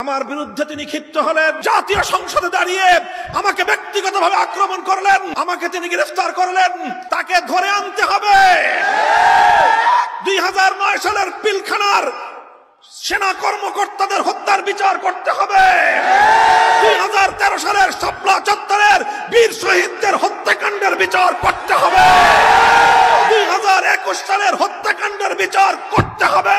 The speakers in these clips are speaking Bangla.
আমার বিরুদ্ধে তিনি ক্ষিপ্ত হলেন, জাতীয় সংসদে দাঁড়িয়ে আমাকে ব্যক্তিগতভাবে আক্রমণ করলেন, আমাকে তিনি গ্রেফতার করলেন। তাকে ধরে আনতে হবে। 2009 সালের পিলখানার সেনা কর্মকর্তাদের হত্যার বিচার করতে হবে। 2013 সালের শাপলা চত্বরের বীর শহীদদের হত্যাকাণ্ডের বিচার করতে হবে। 2021 সালের হত্যাকাণ্ডের বিচার করতে হবে।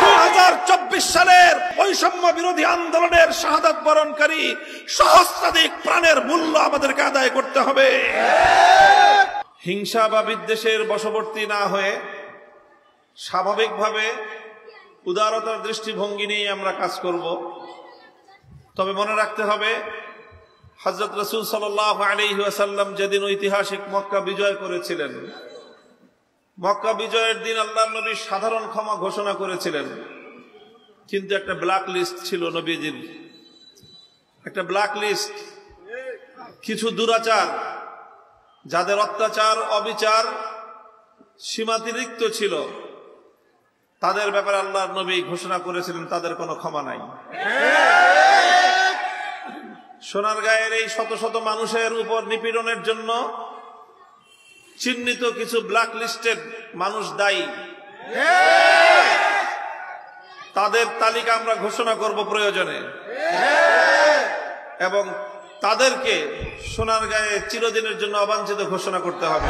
2024 সালের বৈষম্য বিরোধী আন্দোলনের শাহাদাত বরণকারী সহস্রাধিক প্রাণের মূল্য আমাদেরকে আদায় করতে হবে। হিংসা বা বিদ্বেষের বশবর্তী না হয়ে স্বাভাবিকভাবে উদারতার দৃষ্টিভঙ্গি নিয়ে আমরা কাজ করব। তবে মনে রাখতে হবে, হযরত রাসূল সাল্লাল্লাহু আলাইহি ওয়াসাল্লাম যেদিন ঐতিহাসিক মক্কা বিজয় করেছিলেন, মক্কা বিজয়ের দিন আল্লাহর নবী সাধারণ ক্ষমা ঘোষণা করেছিলেন, কিন্তু একটা ব্ল্যাক লিস্ট ছিল নবীজির, একটা ব্ল্যাক লিস্ট। কিছু দুরাচার, যাদের অত্যাচার অবিচার সীমাতিরিক্ত ছিল, তাদের ব্যাপারে আল্লাহর নবী ঘোষণা করেছিলেন তাদের কোনো ক্ষমা নাই। সোনারগাঁয়ের এই শত শত মানুষের উপর নিপীড়নের জন্য চিহ্নিত কিছু ব্ল্যাক লিস্টেড মানুষ দায়ী। তাদের তালিকা আমরা ঘোষণা করব প্রয়োজনে, এবং তাদেরকে সোনারগাঁয়ে চিরদিনের জন্য অবাঞ্ছিত ঘোষণা করতে হবে।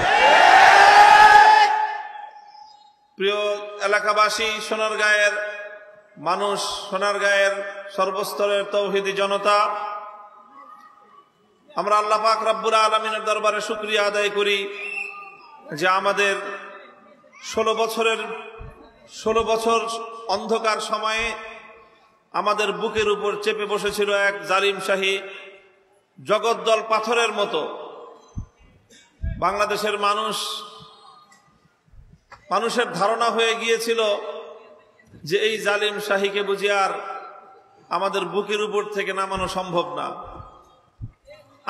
প্রিয় এলাকাবাসী, সোনারগাঁয়ের মানুষ, সোনারগাঁয়ের সর্বস্তরের তৌহিদি জনতা, আমরা আল্লাহ পাক রব্বুল আলামিনের দরবারে শুকরিয়া আদায় করি যে আমাদের 16 বছর অন্ধকার সময়ে আমাদের বুকের উপর চেপে বসেছিল এক জালিমশাহী জগদ্দল পাথরের মতো। বাংলাদেশের মানুষের ধারণা হয়ে গিয়েছিল যে এই জালিম শাহীকে বুঝি আর আমাদের বুকের উপর থেকে নামানো সম্ভব না।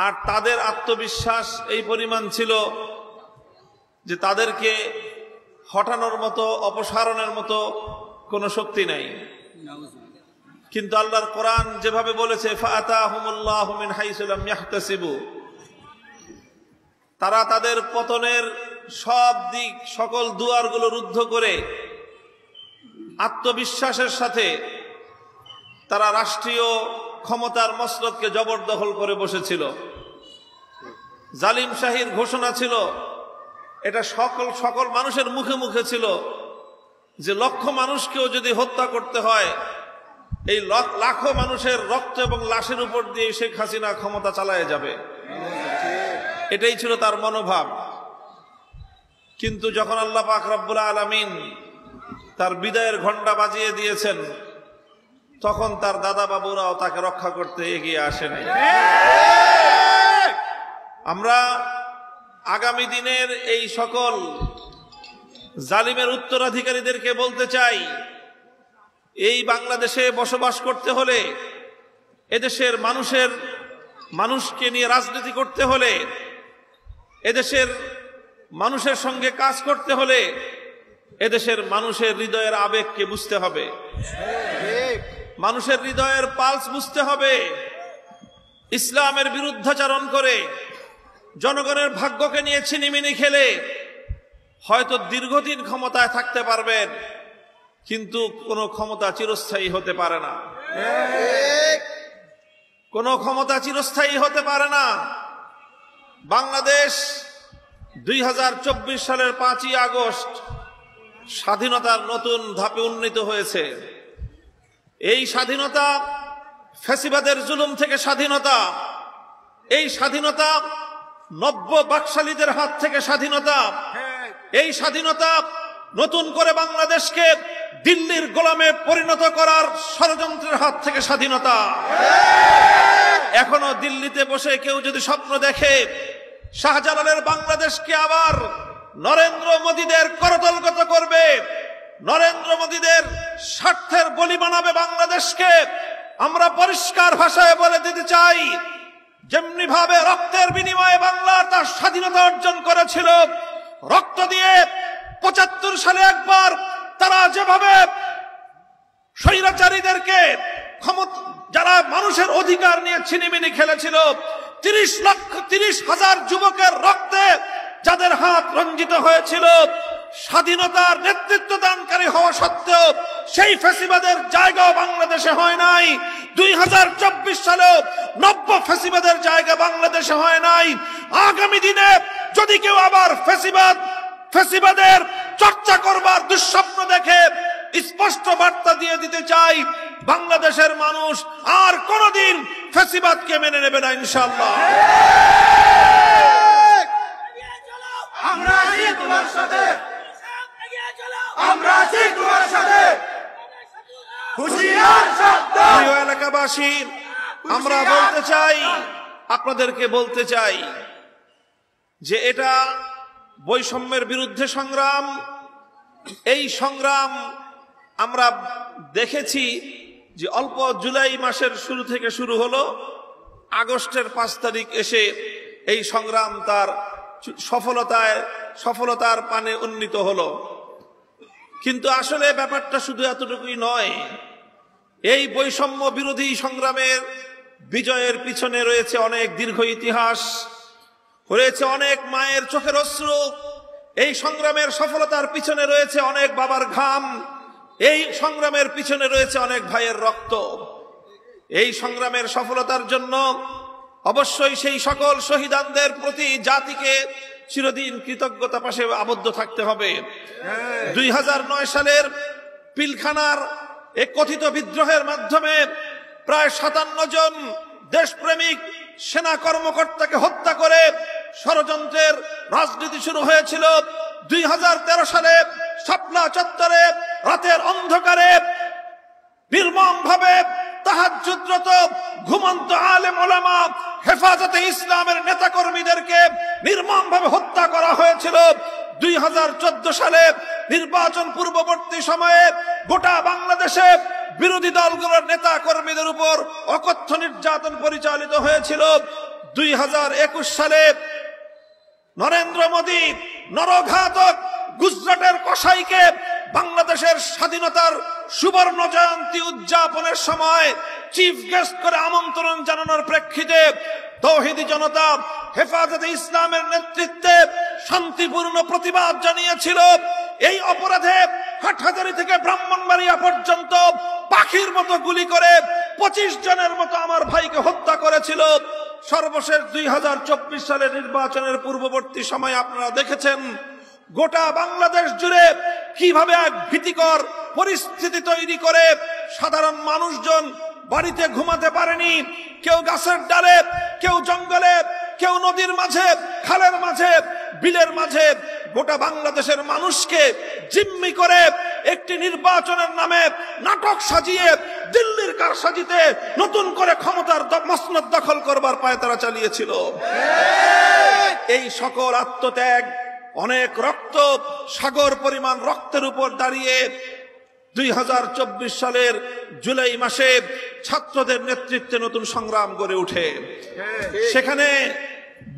আর তাদের আত্মবিশ্বাস এই পরিমাণ ছিল যে তাদেরকে হটানোর মতো, অপসারণের মতো কোনো শক্তি নাই। কিন্তু আল্লাহর কোরআন যেভাবে বলেছে, ফাআতাহুমুল্লাহু মিন হাইসু লাম ইয়াহতাসিবু, তারা তাদের পতনের সব দিক, সকল দুয়ারগুলো রুদ্ধ করে আত্মবিশ্বাসের সাথে তারা রাষ্ট্রীয় ক্ষমতার মসনদকে জবরদখল করে বসেছিল। জালিম শাহীর ঘোষণা ছিল, এটা সকল মানুষের মুখে মুখে ছিল, যে লক্ষ মানুষকেও যদি হত্যা করতে হয়, এই লাখো মানুষের রক্ত এবং লাশের উপর দিয়ে শেখ হাসিনা ক্ষমতা চালায় যাবে। এটাই ছিল তার মনোভাব। কিন্তু যখন আল্লাহ পাক রব্বুল আলামিন তার বিদায়ের ঘণ্টা বাজিয়ে দিয়েছেন, তখন তার দাদা বাবুরাও তাকে রক্ষা করতে এগিয়ে আসেনি। আমরা আগামী দিনের এই সকল জালিমের উত্তরাধিকারীদেরকে বলতে চাই, এই বাংলাদেশে বসবাস করতে হলে, এদেশের মানুষকে নিয়ে রাজনীতি করতে হলে, এদেশের মানুষের সঙ্গে কাজ করতে হলে, এদেশের মানুষের হৃদয়ের আবেগকে বুঝতে হবে, মানুষের হৃদয়ের পালস বুঝতে হবে। ইসলামের বিরুদ্ধাচরণ করে জনগণের ভাগ্যকে নিয়ে ছিনিমিনি খেলে হয়তো দীর্ঘদিন ক্ষমতায় থাকতে পারবেন, কিন্তু কোনো ক্ষমতা চিরস্থায়ী হতে পারে না। কোনো ক্ষমতা চিরস্থায়ী হতে পারে না। বাংলাদেশ 2024 সালের 5ই আগস্ট স্বাধীনতার নতুন ধাপে উন্নীত হয়েছে। এই স্বাধীনতা ফ্যাসিবাদের জুলুম থেকে স্বাধীনতা, এই স্বাধীনতা নব্য বাকশালীদের হাত থেকে স্বাধীনতা, এই স্বাধীনতা নতুন করে বাংলাদেশকে দিল্লির গোলামে পরিণত করার ষড়যন্ত্রের হাত থেকে স্বাধীনতা। এখনো দিল্লিতে বসে কেউ যদি স্বপ্ন দেখে শাহজালালের বাংলাদেশকে আবার নরেন্দ্র মোদীদের করতলগত করবে, নরেন্দ্র মোদীদের স্বার্থের বলি বানাবে বাংলাদেশকে, আমরা পরিষ্কার ভাষায় বলে দিতে চাই, যেমনি ভাবে রক্তের বিনিময়ে বাংলা তার স্বাধীনতা অর্জন করেছিল, রক্ত দিয়ে 75 সালে একবার তারা যেভাবে স্বৈরাচারীদেরকে যারা মানুষের অধিকার নিয়ে ছিনিমিনি খেলেছিল, 30,000 যুবকের রক্তে যাদের হাত রঞ্জিত হয়েছিল, স্বাধীনতার নেতৃত্ব দানকারী হওয়া সত্ত্বেও সেই ফ্যাসিবাদের জায়গাও বাংলাদেশে হয় নাই। 2024 সালেও নব্য ফ্যাসিবাদের জায়গা বাংলাদেশে হয় নাই। আগামী দিনে যদি কেউ আবার ফ্যাসিবাদের চর্চা করবার দুঃস্বপ্ন দেখে, স্পষ্ট বার্তা দিয়ে দিতে চাই, বাংলাদেশের মানুষ আর কোনদিন ফ্যাসিবাদকে মেনে নেবে না ইনশাআল্লাহ। আমরা আছি তোমার সাথে, আমরা আছি তোমার সাথে। হুঁশিয়ার সাবধান। প্রিয় এলাকাবাসী, আমরা বলতে চাই, আপনাদেরকে বলতে চাই যে এটা বৈষম্যের বিরুদ্ধে সংগ্রাম। এই সংগ্রাম আমরা দেখেছি যে অল্প জুলাই মাসের শুরু থেকে শুরু হলো, আগস্টের 5 তারিখ এসে এই সংগ্রাম তার সফলতার পানে উন্নীত হলো। কিন্তু আসলে ব্যাপারটা শুধু এতটুকুই নয়। এই বৈষম্য বিরোধী সংগ্রামের বিজয়ের পিছনে রয়েছে অনেক দীর্ঘ ইতিহাস, রয়েছে অনেক মায়ের চোখের অশ্রু। এই সংগ্রামের সফলতার পিছনে রয়েছে অনেক বাবার ঘাম। এই সংগ্রামের পিছনে রয়েছে অনেক ভাইয়ের রক্ত। এই সংগ্রামের সফলতার জন্য অবশ্যই সেই সকল শহীদানদের প্রতি জাতিকে চিরদিন কৃতজ্ঞতা পাশে আবদ্ধ থাকতে হবে। 2009 সালের পিলখানার এক কথিত বিদ্রোহের মাধ্যমে প্রায় 57 জন দেশপ্রেমিক সেনা কর্মকর্তাকে হত্যা করে ষড়যন্ত্রের রাজনীতি শুরু হয়েছিল। 2013 সালে শাপলা চত্বরে রাতের অন্ধকারে নির্মমভাবে তাহাজ্জুদরত ঘুমন্ত আলেম ওলামা, হেফাজতে ইসলামের নেতাকর্মীদেরকে নির্মমভাবে হত্যা করা হয়েছিল। 2014 সালে নির্বাচন পূর্ববর্তী সময়ে গোটা বাংলাদেশে বিরোধী দলগুলোর নেতা কর্মীদের উপর অকথ্য নির্যাতন পরিচালিত হয়েছিল। 2021 সালে নরেন্দ্র মোদী নরঘাতক গুজরাটের কসাইকে বাংলাদেশের স্বাধীনতার সুবর্ণ জয়ন্তী উদযাপনের সময় চিফ গেস্ট করে আমন্ত্রণ জানানোর প্রেক্ষিতে তৌহিদি জনতা হেফাজতে ইসলামের নেতৃত্বে শান্তিপূর্ণ প্রতিবাদ জানিয়েছিল। এই অপরাধে হাটহাজারী থেকে ব্রাহ্মণবাড়িয়া পর্যন্ত পাখির মতো গুলি করে 25 জনের মতো আমার ভাইকে হত্যা করেছিল। সর্বশেষ 2024 সালের নির্বাচনের পূর্ববর্তী সময় আপনারা দেখেছেন গোটা বাংলাদেশ জুড়ে কিভাবে এক ভীতিকর পরিস্থিতি তৈরি করে সাধারণ মানুষজন বাড়িতে ঘুমাতে পারেনি। কেউ গাছের ডালে, কেউ জঙ্গলে, কেউ নদীর মাঝে, খালের মাঝে, বিলের মাঝে গোটা বাংলাদেশের মানুষকে জিম্মি করে একটি নির্বাচনের নামে নাটক সাজিয়ে দিল্লির কারসাজিতে নতুন করে ক্ষমতার মসনদ দখল করবার পায়তারা চালিয়েছিল। এই সকল আত্মত্যাগ, অনেক রক্ত, সাগর পরিমাণ রক্তের উপর দাঁড়িয়ে 2024 সালের জুলাই মাসে ছাত্রদের নেতৃত্বে নতুন সংগ্রাম গড়ে ওঠে। সেখানে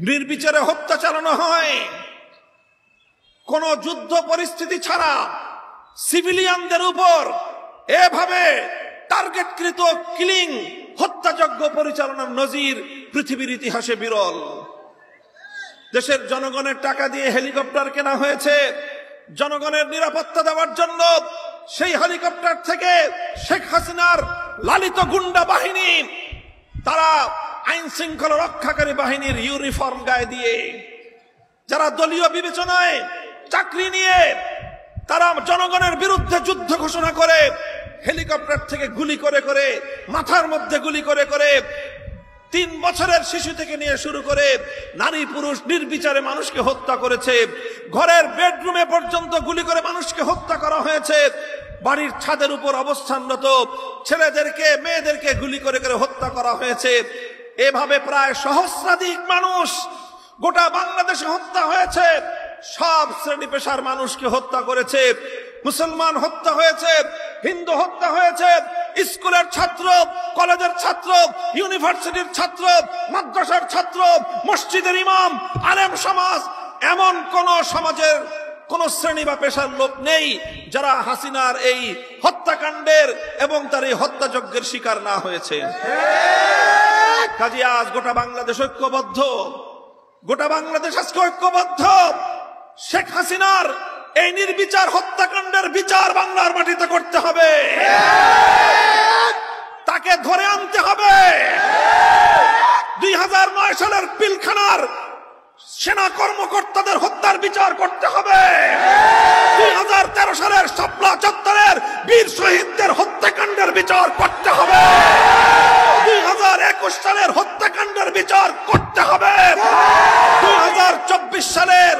নির্বিচারে হত্যা চালানো হয়। কোন যুদ্ধ পরিস্থিতি ছাড়া সিভিলিয়ানদের উপর এভাবে টার্গেটকৃত কিলিং, হত্যাযজ্ঞ পরিচালনার নজির পৃথিবীর ইতিহাসে বিরল। দেশের জনগণের টাকা দিয়ে হেলিকপ্টার কেনা হয়েছে জনগণের নিরাপত্তা দেওয়ার জন্য। সেই হেলিকপ্টার থেকে শেখ হাসিনার লালিত গুন্ডা বাহিনী, তারা আইন শৃঙ্খলা রক্ষাকারী বাহিনীর ইউনিফর্ম গায়ে দিয়ে, যারা দলীয় বিবেচনায় চাকরি নিয়ে তারা জনগণের বিরুদ্ধে যুদ্ধ ঘোষণা করে হেলিকপ্টার থেকে গুলি করে করে, মাথার মধ্যে গুলি করে করে 3 বছরের শিশু থেকে নিয়ে শুরু করে নারী পুরুষ নির্বিচারে মানুষকে হত্যা করেছে। ঘরের বেডরুমে পর্যন্ত গুলি করে মানুষকে হত্যা করা হয়েছে। বাড়ির ছাদের উপর অবস্থানরত ছেলেদেরকে, মেয়েদেরকে গুলি করে করে হত্যা করা হয়েছে। এভাবে প্রায় সহস্রাধিক মানুষ গোটা বাংলাদেশে হত্যা হয়েছে। সব শ্রেণী পেশার মানুষকে হত্যা করেছে। মুসলমান হত্যা হয়েছে, হিন্দু হত্যা হয়েছে, স্কুলের ছাত্র, কলেজের ছাত্র, ইউনিভার্সিটির ছাত্র, মাদ্রাসার ছাত্র, মসজিদের ইমাম, আলেম সমাজ, এমন কোন সমাজের কোন শ্রেণী বা পেশার লোক নেই যারা হাসিনার এই হত্যাকাণ্ডের এবং তার এই হত্যাযজ্ঞের শিকার না হয়েছে। কাজে আজ গোটা বাংলাদেশ ঐক্যবদ্ধ, গোটা বাংলাদেশ আজকে ঐক্যবদ্ধ। শেখ হাসিনার এই নির্বিচার হত্যাকাণ্ডের বিচার বাংলার মাটিতে করতে হবে, তাকে ধরে আনতে হবে। 2009 সালের পিলখানার সেনা কর্মকর্তাদের হত্যার বিচার করতে হবে। 2013 সালের শাপলা চত্বরের বীর শহীদদের হত্যাকাণ্ডের বিচার করতে হবে। 2021 সালের হত্যাকাণ্ডের বিচার করতে হবে। 2024 সালের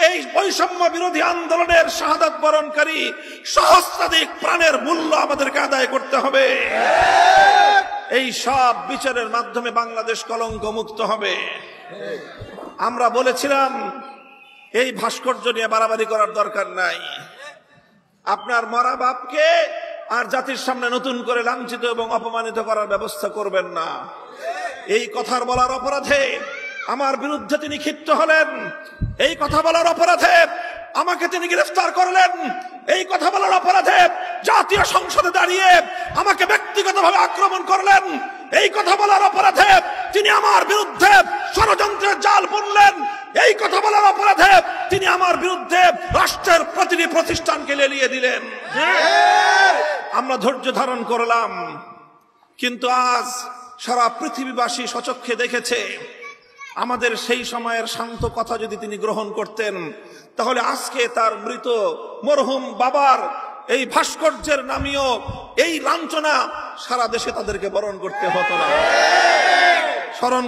এই বৈষম্য বিরোধী আন্দোলনের শাহাদাত বরণকারী সহস্রাধিক প্রাণের মূল্য আমাদেরকে আদায় করতে হবে। এই সব বিচারের মাধ্যমে বাংলাদেশ কলঙ্ক মুক্ত হবে। আমরা বলেছিলাম এই ভাস্কর্য নিয়ে বাড়াবাড়ি করার দরকার নাই। আপনার মরা বাপকে আর জাতির সামনে নতুন করে লাঞ্ছিত এবং অপমানিত করার ব্যবস্থা করবেন না। এই কথার বলার অপরাধে আমার বিরুদ্ধে তিনি ক্ষিপ্ত হলেন, এই কথা বলার অপরাধে আমাকে তিনি গ্রেফতার করলেন, এই কথা বলার অপরাধে জাতীয় সংসদে দাঁড়িয়ে আমাকে ব্যক্তিগতভাবে আক্রমণ করলেন, এই কথা বলার অপরাধে তিনি আমার বিরুদ্ধে ষড়যন্ত্রের জাল বুনলেন, এই কথা বলার অপরাধে তিনি আমার বিরুদ্ধে রাষ্ট্রের প্রতিটি প্রতিষ্ঠানকে লেলিয়ে দিলেন। আমরা ধৈর্য ধারণ করলাম, কিন্তু আজ সারা পৃথিবীবাসী সচক্ষে দেখেছে আমাদের সেই সময়ের শান্ত কথা যদি তিনি গ্রহণ করতেন, তাহলে আজকে তার মৃত মরহুম বাবার এই ভাস্কর্যের নামীয় এই লাঞ্ছনা সারা দেশে তাদেরকে বরণ করতে হতো না। স্মরণ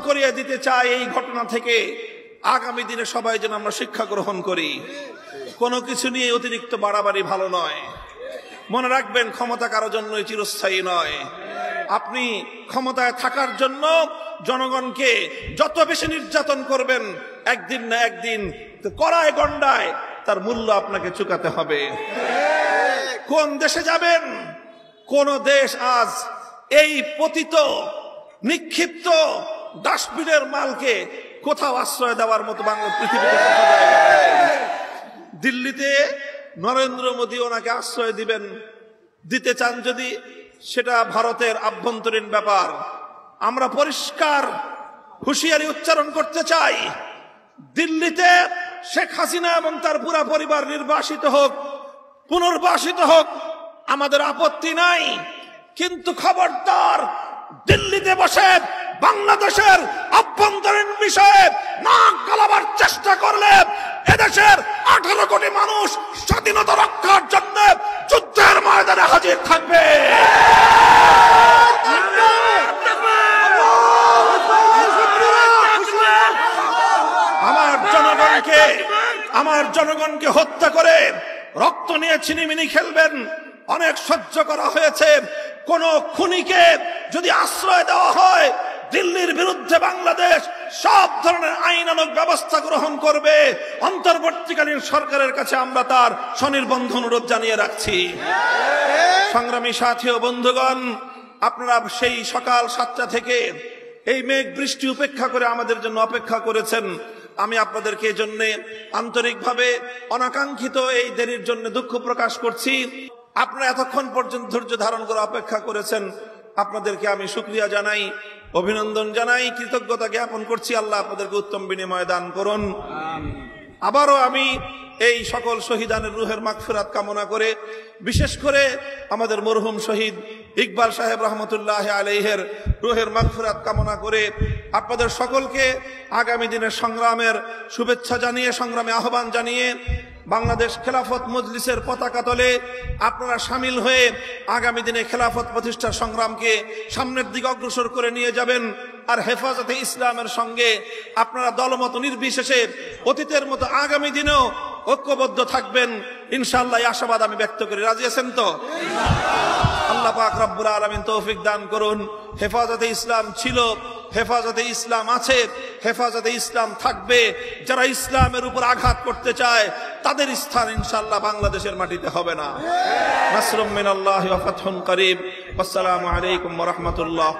করিয়ে দিতে চাই এই ঘটনা থেকে আগামী দিনে সবাই যেন আমরা শিক্ষা গ্রহণ করি। কোনো কিছু নিয়ে অতিরিক্ত বাড়াবাড়ি ভালো নয়। মনে রাখবেন, ক্ষমতা কারোর জন্যই চিরস্থায়ী নয়। আপনি ক্ষমতায় থাকার জন্য জনগণকে যত বেশি নির্যাতন করবেন, একদিন না একদিন কড়ায় গন্ডায় তার মূল্য আপনাকে চুকাতে হবে। কোন দেশে যাবেন? কোন দেশ আজ এই পতিত নিক্ষিপ্ত ডাস্টবিনের মালকে কোথাও আশ্রয় দেওয়ার মতো বাংলা পৃথিবীতে দিল্লিতে নরেন্দ্র মোদী ওনাকে আশ্রয় দিতে চান যদি, সেটা ভারতের আভ্যন্তরীণ ব্যাপার। আমরা পরিষ্কার হুঁশিয়ারি উচ্চারণ করতে চাই, দিল্লিতে শেখ হাসিনা এবং তার পুরা পরিবার নির্বাসিত হোক, পুনর্বাসিত হোক, আমাদের আপত্তি নাই। কিন্তু খবরদার, দিল্লিতে বসে বাংলাদেশের অভ্যন্তরীণ বিষয়ে নাক গলাবার চেষ্টা করলে এদেশের 18 কোটি মানুষ স্বাধীনতা রক্ষার জন্য যুদ্ধের ময়দানে হাজির থাকবে। আমার জনগণকে হত্যা করে রক্ত নিয়ে ছিনিমিনি খেলবেন, অনেক সহ্য করা হয়েছে। কোন খুনিকে যদি আশ্রয় দেওয়া হয়, দিল্লির বিরুদ্ধে বাংলাদেশ সব ধরনের আইনানুগ ব্যবস্থা গ্রহণ করবে। অন্তর্বর্তীকালীন সরকারের কাছে আমরা তার স্বনির্বন্ধ অনুরোধ জানিয়ে রাখছি। সংগ্রামী সাথী ও বন্ধুগণ, আপনারা সেই সকাল 7টা থেকে এই মেঘ বৃষ্টি উপেক্ষা করে আমাদের জন্য অপেক্ষা করেছেন। আমি আপনাদেরকে এই জন্য আন্তরিকভাবে অনাকাঙ্ক্ষিত এই দেরির জন্য দুঃখ প্রকাশ করছি। আপনারা এতক্ষণ পর্যন্ত ধৈর্য ধারণ করে অপেক্ষা করেছেন, আপনাদেরকে আমি শুকরিয়া জানাই, অভিনন্দন জানাই, কৃতজ্ঞতা জ্ঞাপন করছি। আল্লাহ আপনাদেরকে উত্তম বিনিময় দান করুন। আবারও আমি এই সকল শহীদানের রুহের মাগফিরাত কামনা করে, বিশেষ করে আমাদের মরহুম শহীদ ইকবাল সাহেব রহমতুল্লাহ আলাইহির রুহের মাগফিরাত কামনা করে আপনাদের সকলকে আগামী দিনের সংগ্রামের শুভেচ্ছা জানিয়ে, সংগ্রামে আহ্বান জানিয়ে, বাংলাদেশ খেলাফত মজলিসের পতাকা তলে আপনারা সামিল হয়ে আগামী দিনে খেলাফত প্রতিষ্ঠার সংগ্রামকে সামনের দিকে অগ্রসর করে নিয়ে যাবেন। আর হেফাজতে ইসলামের সঙ্গে আপনারা দলমত নির্বিশেষে অতীতের মতো আগামী দিনেও ঐক্যবদ্ধ থাকবেন ইনশাআল্লাহ, এই আশাবাদ আমি ব্যক্ত করি। রাজি আছেন তো? আল্লাহ পাক রব্বুল আলামিন তৌফিক দান করুন। হেফাজতে ইসলাম ছিল, হেফাজতে ইসলাম আছে, হেফাজতে ইসলাম থাকবে। যারা ইসলামের উপর আঘাত করতে চায় তাদের স্থান ইনশাআল্লাহ বাংলাদেশের মাটিতে হবে না। নাসরুম মিনাল্লাহি ওয়া ফাতহুন করিব। আসসালামু আলাইকুম ওয়া রাহমাতুল্লাহ।